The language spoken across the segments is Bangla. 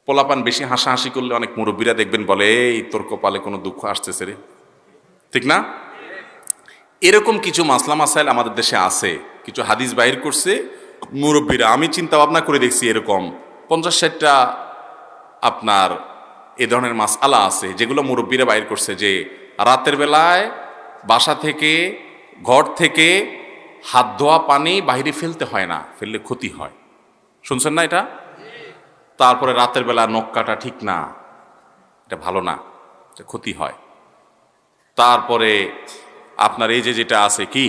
পোলাপান বেশি হাসাহাসি করলে অনেক মুরব্বীরা দেখবেন বলে, এই তোর কপালে কোনো দুঃখ আসতেছে রে, ঠিক না? এরকম কিছু মাসলা মাসাইল আমাদের দেশে আছে, কিছু হাদিস বাহির করছে মুরব্বীরা। আমি চিন্তা ভাবনা করে দেখছি এরকম 50-60টা আপনার এ ধরনের মাসআলা আছে যেগুলো মুরব্বীরা বাহির করছে, যে রাতের বেলায় বাসা থেকে ঘর থেকে হাত ধোয়া পানি বাইরে ফেলতে হয় না, ফেললে ক্ষতি হয়। শুনছেন না এটা? তারপরে রাতের বেলা নখ কাটা ঠিক না, এটা ভালো না, এটা ক্ষতি হয়। তারপরে আপনার এই যে যেটা আছে কি,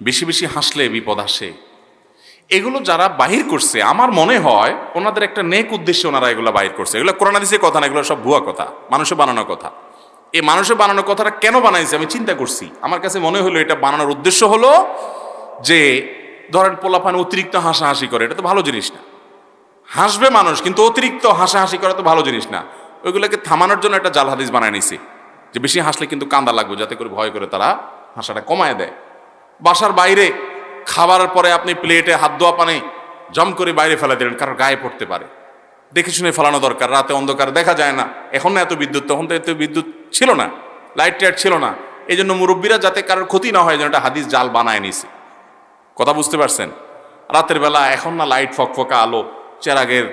বেশি বেশি হাসলে বিপদ আসে। এগুলো যারা বাহির করছে আমার মনে হয় ওনাদের একটা নেক উদ্দেশ্যে ওনারা এগুলো বাহির করছে। এগুলো কোরআন হাদিসের কথা না, এগুলো সব ভুয়া কথা, মানুষে বানানো কথা। এই মানুষে বানানো কথাটা কেন বানাইছে আমি চিন্তা করছি। আমার কাছে মনে হলো এটা বানানোর উদ্দেশ্য হলো যে ধরেন পোলাপান অতিরিক্ত হাসাহাসি করে, এটা তো ভালো জিনিস না। হাসবে মানুষ, কিন্তু অতিরিক্ত হাসাহাসি করা তো ভালো জিনিস না। ওইগুলোকে থামানোর জন্য একটা জাল হাদিস বানায় নিছে যে বেশি হাসলে কিন্তু কান্দা লাগবে, যাতে করে ভয় করে তারা হাসাটা কমায় দেয়। বাসার বাইরে খাবারের পরে আপনি প্লেটে হাত ধোয়া পানি জম করে বাইরে ফেলে দিলেন, কারোর গায়ে পড়তে পারে, দেখে শুনে ফেলানো দরকার। রাতে অন্ধকার দেখা যায় না, এখন না এত বিদ্যুৎ, তখন তো এত বিদ্যুৎ ছিল না, লাইট টাইট ছিল না। এই জন্য মুরব্বীরা যাতে কারোর ক্ষতি না হয় যেন একটা হাদিস জাল বানায় নিছে। কথা বুঝতে পারছেন? রাতের বেলা এখন না লাইট ফকফকা আলো, চেরাগের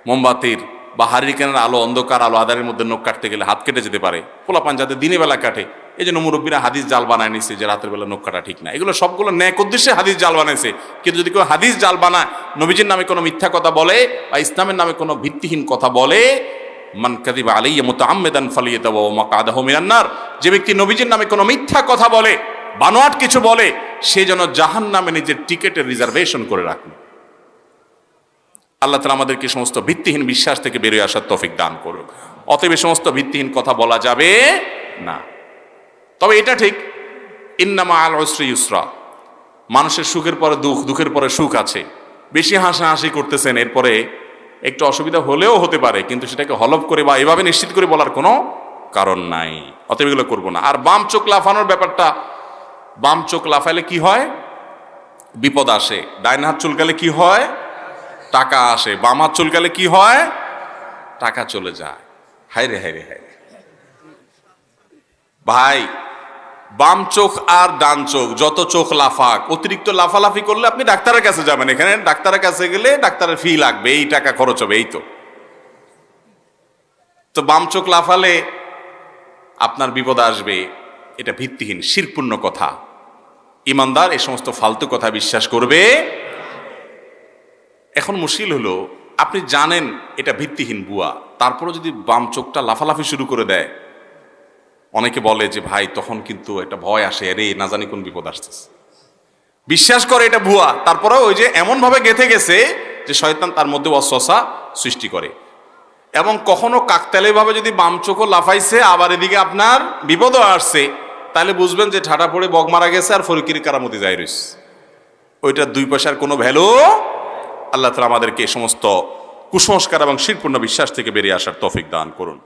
মোমবাতির বা হারিকেনের আলো, অন্ধকার আলো, আধারের মধ্যে নখ কাটতে গেলে হাত কেটে যেতে পারে। পোলাপান যাতে দিনের বেলা কাটে, এই জন্য মুরব্বীরা হাদিস জাল বানায় নিছে যে রাতের বেলা নখ কাটা ঠিক না। এগুলো সবগুলো ন্যাক উদ্দেশ্যে হাদিস জাল বানাইছে। কিন্তু যদি কেউ হাদিস জাল বানায়, নবীজির নামে কোনো মিথ্যা কথা বলে বা ইসলামের নামে কোনো ভিত্তিহীন কথা বলে, মান কাযিবা আলাইয়া মুতাআম্মিদান ফালিয়াতাবাওয়া মাকআদাহু মিনান নার, যে ব্যক্তি নবীজির নামে কোনো মিথ্যা কথা বলে, বানোয়াট কিছু বলে, সে যেন জাহান্নামে নিজের টিকেটের রিজার্ভেশন করে রাখে। আল্লাহ তাআলা আমাদেরকে সমস্ত ভিত্তিহীন বিশ্বাস থেকে বেরিয়ে আসার তৌফিক দান করুক। অতএব সমস্ত ভিত্তিহীন কথা বলা যাবে না। তবে এটা ঠিক, ইন্না মাআল উসরি ইউসরা, মানুষের সুখের পরে দুঃখ, দুঃখের পরে সুখ আছে। বেশি হাসাহাসি করতেছেন, এরপরে একটু অসুবিধা হলেও হতে পারে, কিন্তু সেটাকে হলফ করে বা এভাবে নিশ্চিত করে বলার কোনো কারণ নাই। অতএব এগুলো করবো না। আর বাম চোখ লাফানোর ব্যাপারটা, বাম চোখ লাফাইলে কি হয়? বিপদ আসে। ডাইন হাত চুলকালে কি হয়? টাকা আসে। বাম হাত চুলকালে কি হয়? টাকা চলে যায়। হায়রে হায়রে হায়রে ভাই, বাম চোখ আর ডান চোখ যত চোখ লাফাক, অতিরিক্ত লাফালাফি করলে আপনি ডাক্তারের কাছে যাবেন। এখানে ডাক্তারের কাছে গেলে ডাক্তারের ফি লাগবে, এই টাকা খরচ হবে, এই তো বাম চোখ লাফালে আপনার বিপদ আসবে। এটা ভিত্তিহীন শিরকপূর্ণ কথা। ইমানদার এই সমস্ত ফালতু কথা বিশ্বাস করবে। এখন মুশকিল হলো, আপনি জানেন এটা ভিত্তিহীন বুয়া, তারপরে যদি বাম চোখটা লাফালাফি শুরু করে দেয়, অনেকে বলে যে ভাই তখন কিন্তু একটা ভয় আসে, রে না জানি কোন বিপদ আসতেছে। বিশ্বাস করে এটা ভুয়া, তারপরে ওই যে এমন ভাবে গেঁথে গেছে যে শয়তান তার মধ্যে ওয়াসওয়াসা সৃষ্টি করে। এবং কখনো কাকতালীয় ভাবে যদি বাম চোখও লাফাইছে, আবার এদিকে আপনার বিপদও আসছে, তাহলে বুঝবেন যে ঠাটা পড়ে বগ মারা গেছে আর ফরিকির কারামতি যাই রইছে। ওইটার 2 পয়সার কোনো ভ্যালু। আল্লাহ তাআলা আমাদেরকে এই সমস্ত কুসংস্কার এবং শিরকপূর্ণ বিশ্বাস থেকে বেরিয়ে আসার তৌফিক দান করুন।